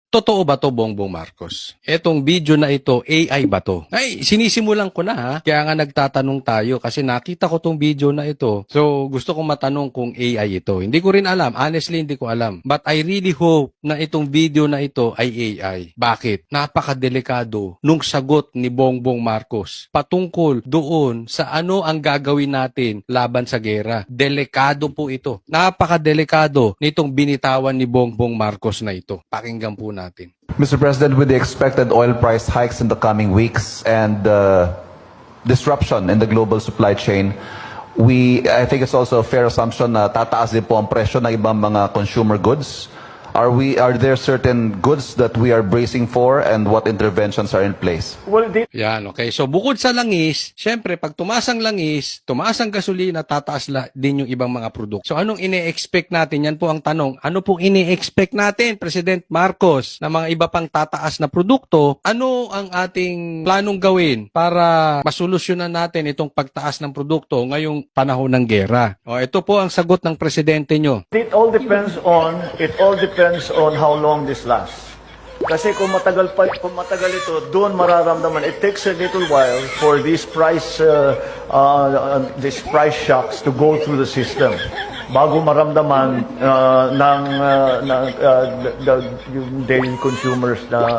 Totoo ba to, Bongbong Marcos? Etong video na ito, AI ba to? Ay, sinisimulan ko na ha. Kaya nga nagtatanong tayo kasi nakita ko tong video na ito. So, gusto kong matanong kung AI ito. Hindi ko rin alam. Honestly, hindi ko alam. But I really hope na itong video na ito ay AI. Bakit? Napakadelikado nung sagot ni Bongbong Marcos patungkol doon sa ano ang gagawin natin laban sa gera. Delikado po ito. Napakadelikado nitong binitawan ni Bongbong Marcos na ito. Pakinggan po natin. Mr. President, with the expected oil price hikes in the coming weeks and disruption in the global supply chain, I think it's also a fair assumption na tataas din po ang presyo ng ibang mga consumer goods. Are there certain goods that we are bracing for and what interventions are in place? Yan, okay. So, bukod sa langis, syempre, pag tumaas ang langis, tumaas ang gasolina, tataas din yung ibang mga produkto. So, anong ine-expect natin? Yan po ang tanong. Ano pong ine-expect natin, President Marcos, na mga iba pang tataas na produkto? Ano ang ating planong gawin para masolusyonan natin itong pagtaas ng produkto ngayong panahon ng gera? O, ito po ang sagot ng presidente nyo. It all depends on how long this lasts. Kasi kung matagal ito, doon mararamdaman. It takes a little while for these price shocks to go through the system bago maramdaman yung daily consumers na